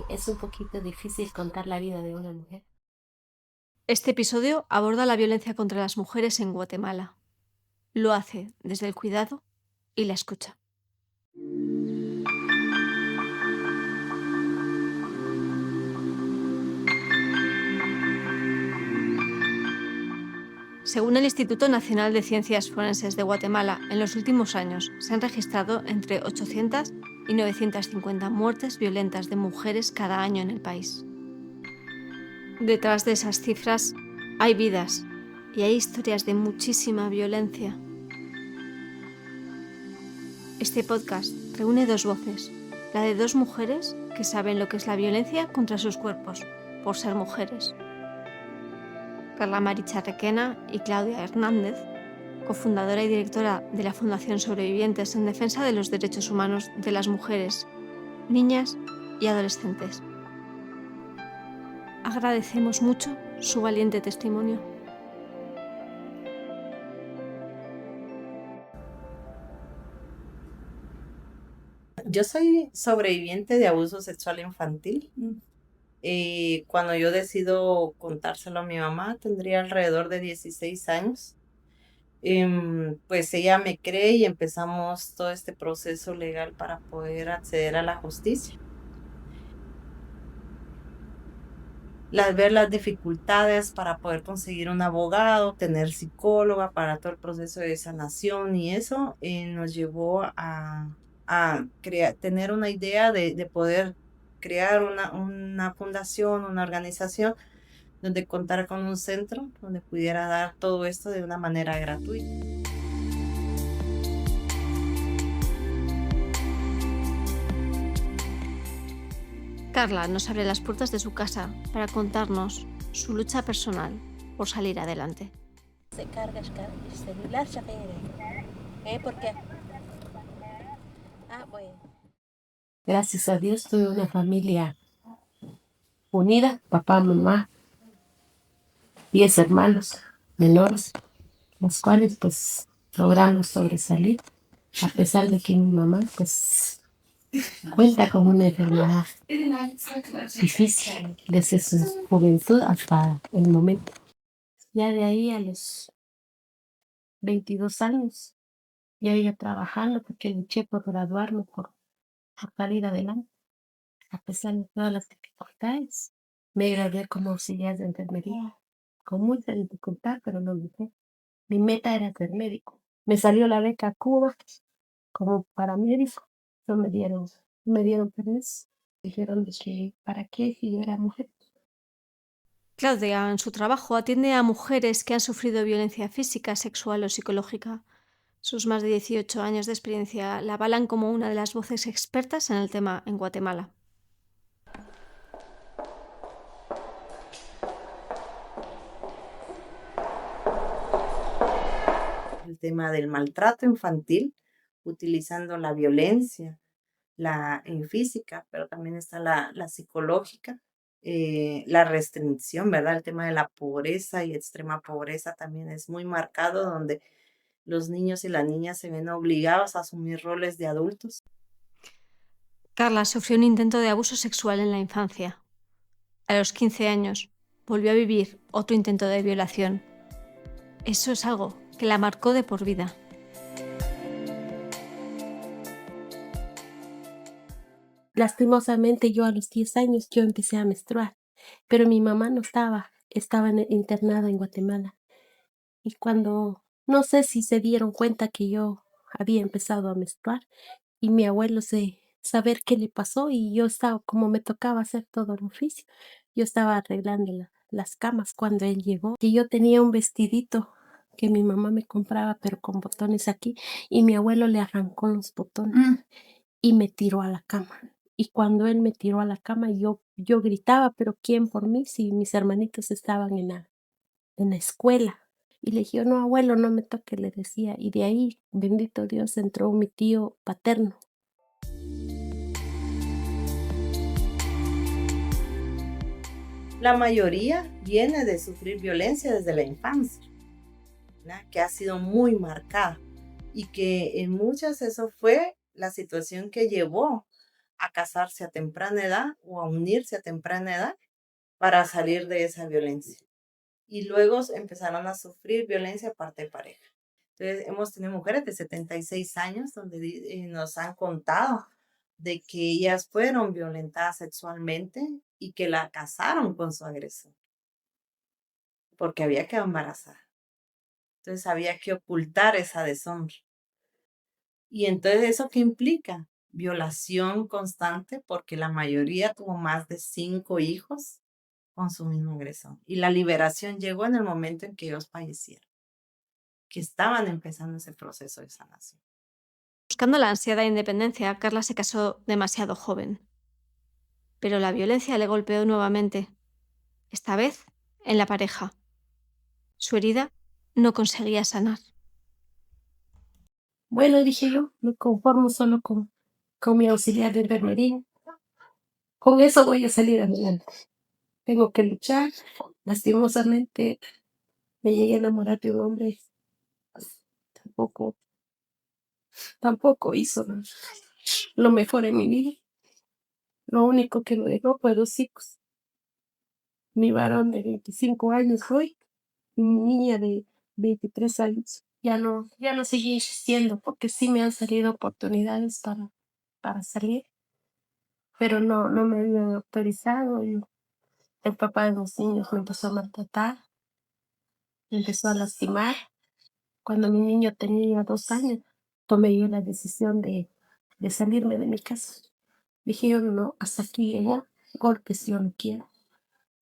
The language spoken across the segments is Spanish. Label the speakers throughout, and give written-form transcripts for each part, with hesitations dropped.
Speaker 1: Es un poquito difícil contar la vida de una mujer.
Speaker 2: Este episodio aborda la violencia contra las mujeres en Guatemala. Lo hace desde el cuidado y la escucha. Según el Instituto Nacional de Ciencias Forenses de Guatemala, en los últimos años se han registrado entre 800 y 950 muertes violentas de mujeres cada año en el país. Detrás de esas cifras hay vidas y hay historias de muchísima violencia. Este podcast reúne dos voces, la de dos mujeres que saben lo que es la violencia contra sus cuerpos, por ser mujeres. Carla Maricha Requena y Claudia Hernández, cofundadora y directora de la Fundación Sobrevivientes en Defensa de los Derechos Humanos de las Mujeres, Niñas y Adolescentes. Agradecemos mucho su valiente testimonio.
Speaker 3: Yo soy sobreviviente de abuso sexual infantil. Cuando yo decido contárselo a mi mamá, tendría alrededor de 16 años. Pues ella me cree y empezamos todo este proceso legal para poder acceder a la justicia. Ver las dificultades para poder conseguir un abogado, tener psicóloga para todo el proceso de sanación y eso nos llevó a tener una idea de poder crear una fundación, una organización donde contara con un centro donde pudiera dar todo esto de una manera gratuita.
Speaker 2: Carla nos abre las puertas de su casa para contarnos su lucha personal por salir adelante.
Speaker 1: Se carga el celular, ya ¿por qué? Bueno. Gracias a Dios tuve una familia unida, papá, mamá, 10 hermanos menores, los cuales pues logramos sobresalir, a pesar de que mi mamá pues cuenta con una enfermedad difícil desde su juventud hasta el momento. Ya de ahí a los 22 años, ya iba trabajando porque luché por graduarme, por salir adelante, a pesar de todas las dificultades. Me gradué como auxiliar de enfermería, con mucha dificultad, pero lo logré. Mi meta era ser médico. Me salió la beca a Cuba como paramédico. No me dieron permiso. Dijeron de que para qué si yo era mujer.
Speaker 2: Claudia, en su trabajo, atiende a mujeres que han sufrido violencia física, sexual o psicológica. Sus más de 18 años de experiencia la avalan como una de las voces expertas en el tema en Guatemala.
Speaker 3: El tema del maltrato infantil, utilizando la violencia, la física, pero también está la psicológica, la restricción, ¿verdad? El tema de la pobreza y extrema pobreza también es muy marcado, donde los niños y las niñas se ven obligados a asumir roles de adultos.
Speaker 2: Carla sufrió un intento de abuso sexual en la infancia. A los 15 años volvió a vivir otro intento de violación. Eso es algo que la marcó de por vida.
Speaker 1: Lastimosamente yo a los 10 años yo empecé a menstruar, pero mi mamá no estaba internada en Guatemala. Y cuando, no sé si se dieron cuenta que yo había empezado a menstruar y mi abuelo saber qué le pasó y yo estaba, como me tocaba hacer todo el oficio, yo estaba arreglando las camas cuando él llegó, y yo tenía un vestidito que mi mamá me compraba pero con botones aquí y mi abuelo le arrancó los botones y me tiró a la cama. Y cuando él me tiró a la cama, yo gritaba, pero ¿quién por mí? Si mis hermanitos estaban en la escuela. Y le dije, no, abuelo, no me toque, le decía. Y de ahí, bendito Dios, entró mi tío paterno.
Speaker 3: La mayoría viene de sufrir violencia desde la infancia, ¿verdad? Que ha sido muy marcada y que en muchas eso fue la situación que llevó a casarse a temprana edad o a unirse a temprana edad para salir de esa violencia. Y luego empezaron a sufrir violencia aparte de pareja. Entonces, hemos tenido mujeres de 76 años donde nos han contado de que ellas fueron violentadas sexualmente y que la casaron con su agresor porque había quedado embarazada. Entonces, había que ocultar esa deshonra. Y entonces, ¿eso qué implica? Violación constante porque la mayoría tuvo más de 5 hijos con su mismo agresor. Y la liberación llegó en el momento en que ellos fallecieron, que estaban empezando ese proceso de sanación.
Speaker 2: Buscando la ansiada independencia, Carla se casó demasiado joven. Pero la violencia le golpeó nuevamente, esta vez en la pareja. Su herida no conseguía sanar.
Speaker 1: Bueno, dije yo, me conformo solo con mi auxiliar de enfermería. Con eso voy a salir adelante. Tengo que luchar. Lastimosamente me llegué a enamorar de un hombre. Tampoco, tampoco hizo lo mejor en mi vida. Lo único que me dejó fue 2 hijos. Mi varón de 25 años hoy y mi niña de 23 años. Ya no seguí insistiendo porque sí me han salido oportunidades para salir, pero no me habían autorizado. Y el papá de los niños me empezó a maltratar, me empezó a lastimar. Cuando mi niño tenía 2 años, tomé yo la decisión de salirme de mi casa. Dije yo, no, hasta aquí llegó, golpes yo no quiero,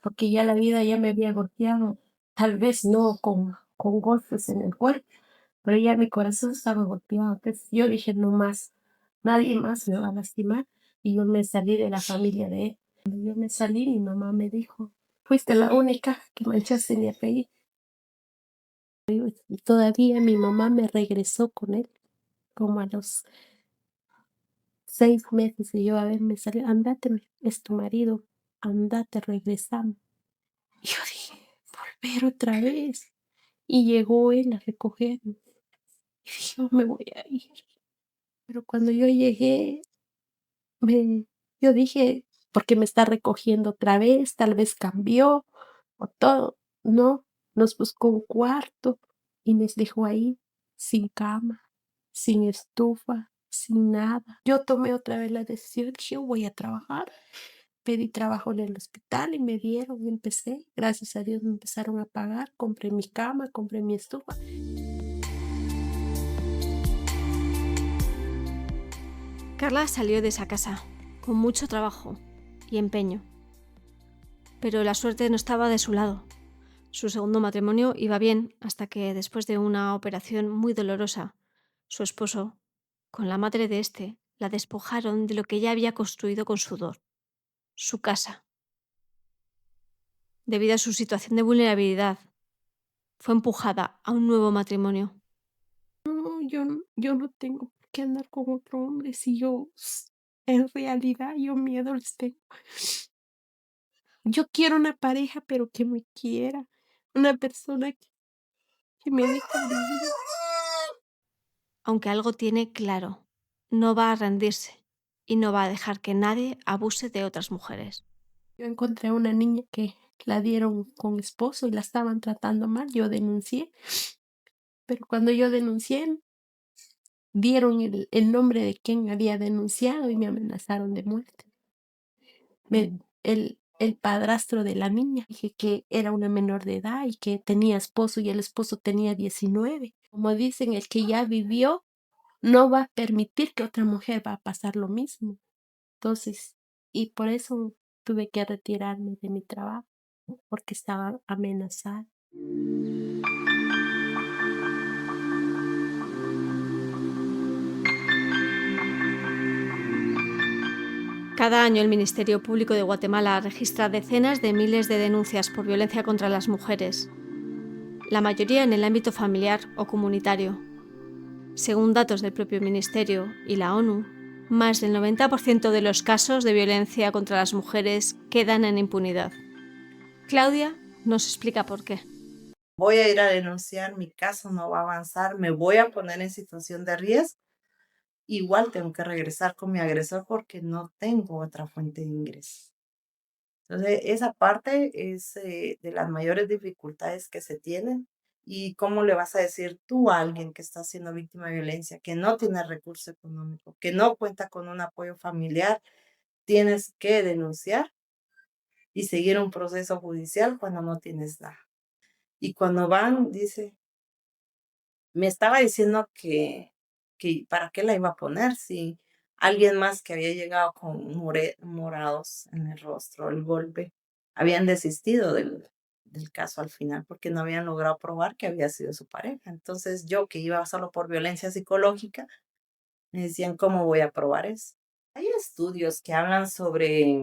Speaker 1: porque ya la vida ya me había golpeado, tal vez no con golpes en el cuerpo, pero ya mi corazón estaba golpeado. Entonces yo dije, no más, nadie más me va a lastimar. Y yo me salí de la familia de él. Cuando yo me salí, mi mamá me dijo, fuiste la única que manchaste mi apellido. Y todavía mi mamá me regresó con él, como a los 6 meses de yo haberme salido. Andate, es tu marido, andate, regresamos. Y yo dije, volver otra vez. Y llegó él a recogerme. Y dije, "Oh, me voy a ir". Pero cuando yo llegué, me, yo dije, porque me está recogiendo otra vez, tal vez cambió o todo. No, nos buscó un cuarto y nos dejó ahí sin cama, sin estufa, sin nada. Yo tomé otra vez la decisión, dije, yo voy a trabajar. Pedí trabajo en el hospital y me dieron, empecé. Gracias a Dios me empezaron a pagar, compré mi cama, compré mi estufa.
Speaker 2: Carla salió de esa casa con mucho trabajo y empeño. Pero la suerte no estaba de su lado. Su segundo matrimonio iba bien hasta que, después de una operación muy dolorosa, su esposo, con la madre de este, la despojaron de lo que ella había construido con sudor, su casa. Debido a su situación de vulnerabilidad, fue empujada a un nuevo matrimonio.
Speaker 1: No, yo no tengo por qué andar con otro hombre si yo, en realidad, yo miedo les tengo. Yo quiero una pareja, pero que me quiera, una persona que me deje vivir.
Speaker 2: Aunque algo tiene claro, no va a rendirse y no va a dejar que nadie abuse de otras mujeres.
Speaker 1: Yo encontré a una niña que la dieron con esposo y la estaban tratando mal. Yo denuncié, pero cuando yo denuncié, dieron el nombre de quien había denunciado y me amenazaron de muerte. El padrastro de la niña, dije que era una menor de edad y que tenía esposo y el esposo tenía 19. Como dicen, el que ya vivió no va a permitir que otra mujer va a pasar lo mismo. Entonces, y por eso tuve que retirarme de mi trabajo, porque estaba amenazada.
Speaker 2: Cada año el Ministerio Público de Guatemala registra decenas de miles de denuncias por violencia contra las mujeres, la mayoría en el ámbito familiar o comunitario. Según datos del propio Ministerio y la ONU, más del 90% de los casos de violencia contra las mujeres quedan en impunidad. Claudia nos explica por qué.
Speaker 3: Voy a ir a denunciar, mi caso no va a avanzar, me voy a poner en situación de riesgo igual tengo que regresar con mi agresor porque no tengo otra fuente de ingresos. Entonces, esa parte es de las mayores dificultades que se tienen. ¿Y cómo le vas a decir tú a alguien que está siendo víctima de violencia, que no tiene recurso económico, que no cuenta con un apoyo familiar? Tienes que denunciar y seguir un proceso judicial cuando no tienes nada. Y cuando van, dice, me estaba diciendo que para qué la iba a poner si alguien más que había llegado con morados en el rostro, el golpe, habían desistido del caso al final porque no habían logrado probar que había sido su pareja. Entonces yo que iba solo por violencia psicológica, me decían, ¿cómo voy a probar eso? Hay estudios que hablan sobre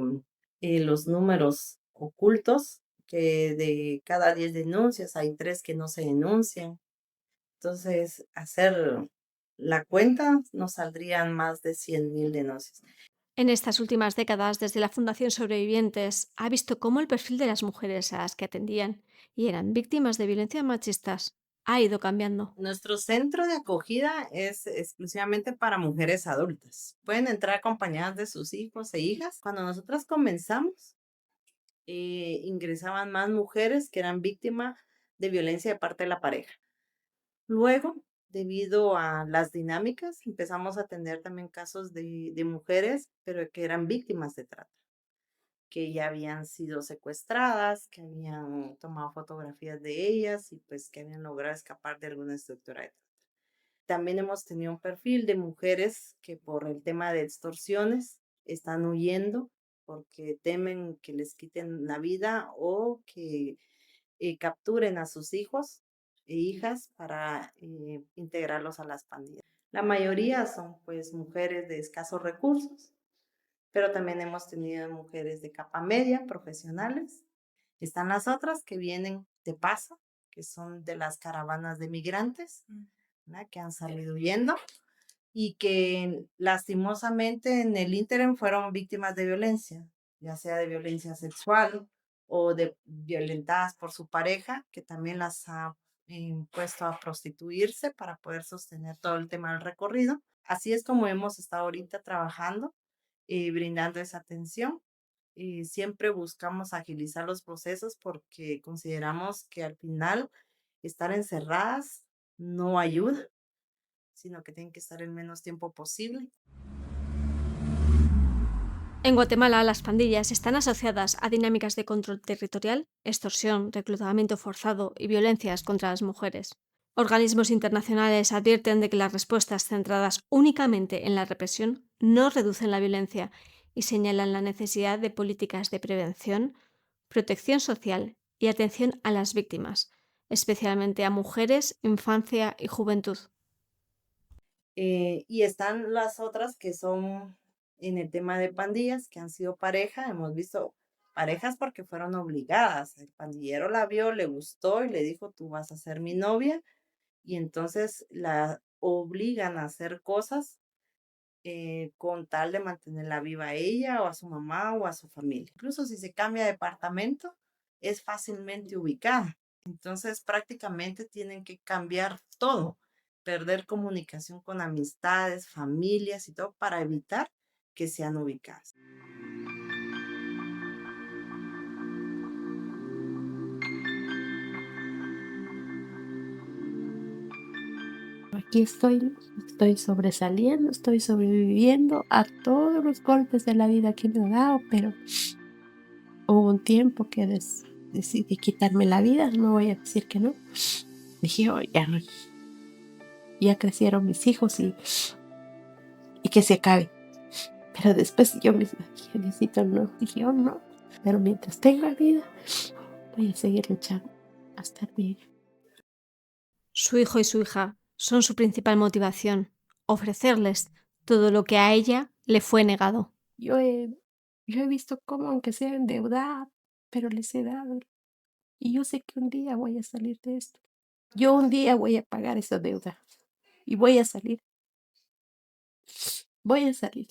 Speaker 3: los números ocultos, que de cada 10 denuncias hay 3 que no se denuncian. Entonces, hacer la cuenta nos saldrían más de 100.000 denuncias.
Speaker 2: En estas últimas décadas, desde la Fundación Sobrevivientes, ha visto cómo el perfil de las mujeres a las que atendían y eran víctimas de violencia machistas ha ido cambiando.
Speaker 3: Nuestro centro de acogida es exclusivamente para mujeres adultas. Pueden entrar acompañadas de sus hijos e hijas. Cuando nosotras comenzamos, ingresaban más mujeres que eran víctimas de violencia de parte de la pareja. Luego, debido a las dinámicas, empezamos a atender también casos de mujeres, pero que eran víctimas de trata, que ya habían sido secuestradas, que habían tomado fotografías de ellas y pues que habían logrado escapar de alguna estructura de trata. También hemos tenido un perfil de mujeres que por el tema de extorsiones están huyendo porque temen que les quiten la vida o que capturen a sus hijos e hijas para integrarlos a las pandillas. La mayoría son pues mujeres de escasos recursos, pero también hemos tenido mujeres de capa media, profesionales. Están las otras que vienen de paso, que son de las caravanas de migrantes, ¿verdad? Que han salido huyendo y que lastimosamente en el ínterin fueron víctimas de violencia, ya sea de violencia sexual o de violentadas por su pareja, que también las ha impuesto a prostituirse para poder sostener todo el tema del recorrido. Así es como hemos estado ahorita trabajando y brindando esa atención. Y siempre buscamos agilizar los procesos porque consideramos que al final estar encerradas no ayuda, sino que tienen que estar el menos tiempo posible.
Speaker 2: En Guatemala, las pandillas están asociadas a dinámicas de control territorial, extorsión, reclutamiento forzado y violencias contra las mujeres. Organismos internacionales advierten de que las respuestas centradas únicamente en la represión no reducen la violencia y señalan la necesidad de políticas de prevención, protección social y atención a las víctimas, especialmente a mujeres, infancia y juventud.
Speaker 3: Y están las otras que son en el tema de pandillas, que han sido pareja. Hemos visto parejas porque fueron obligadas. El pandillero la vio, le gustó y le dijo, tú vas a ser mi novia. Y entonces la obligan a hacer cosas con tal de mantenerla viva a ella o a su mamá o a su familia. Incluso si se cambia de departamento, es fácilmente ubicada. Entonces prácticamente tienen que cambiar todo, perder comunicación con amistades, familias y todo para evitar que sean ubicadas.
Speaker 1: Aquí estoy sobresaliendo, estoy sobreviviendo a todos los golpes de la vida que me han dado, pero hubo un tiempo que decidí quitarme la vida, no voy a decir que no. Dije, "Oh, ya, ya crecieron mis hijos y que se acabe". Pero después yo misma dije, necesito no. Dije, oh no, pero mientras tenga vida, voy a seguir luchando hasta el fin.
Speaker 2: Su hijo y su hija son su principal motivación, ofrecerles todo lo que a ella le fue negado.
Speaker 1: Yo he visto cómo, aunque sea endeudada, pero les he dado. Y yo sé que un día voy a salir de esto. Yo un día voy a pagar esa deuda. Y voy a salir. Voy a salir.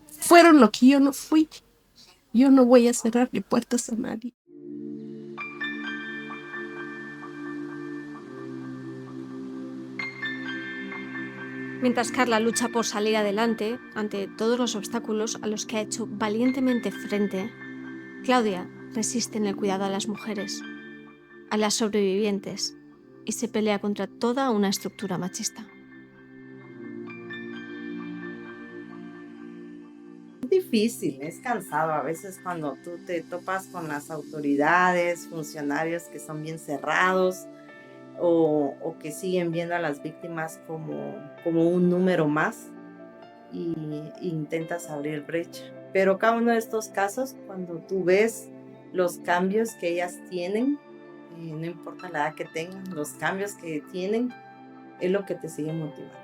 Speaker 1: Fueron lo que yo no fui. Yo no voy a cerrarle puertas a nadie.
Speaker 2: Mientras Carla lucha por salir adelante ante todos los obstáculos a los que ha hecho valientemente frente, Claudia resiste en el cuidado a las mujeres, a las sobrevivientes, y se pelea contra toda una estructura machista.
Speaker 3: Es difícil, es cansado a veces cuando tú te topas con las autoridades, funcionarios que son bien cerrados o que siguen viendo a las víctimas como un número más e intentas abrir brecha. Pero cada uno de estos casos, cuando tú ves los cambios que ellas tienen, no importa la edad que tengan, los cambios que tienen, es lo que te sigue motivando.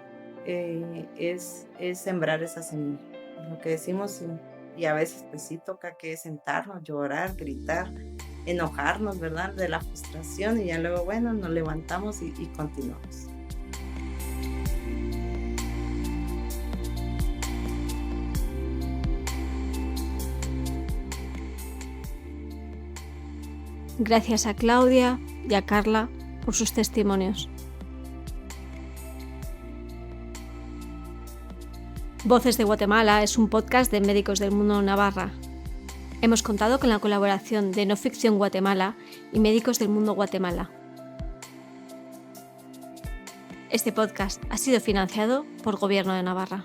Speaker 3: Es sembrar esa semilla. Lo que decimos, y a veces pues sí toca que sentarnos, llorar, gritar, enojarnos, ¿verdad? De la frustración y ya luego, bueno, nos levantamos y continuamos.
Speaker 2: Gracias a Claudia y a Carla por sus testimonios. Voces de Guatemala es un podcast de Médicos del Mundo Navarra. Hemos contado con la colaboración de No Ficción Guatemala y Médicos del Mundo Guatemala. Este podcast ha sido financiado por Gobierno de Navarra.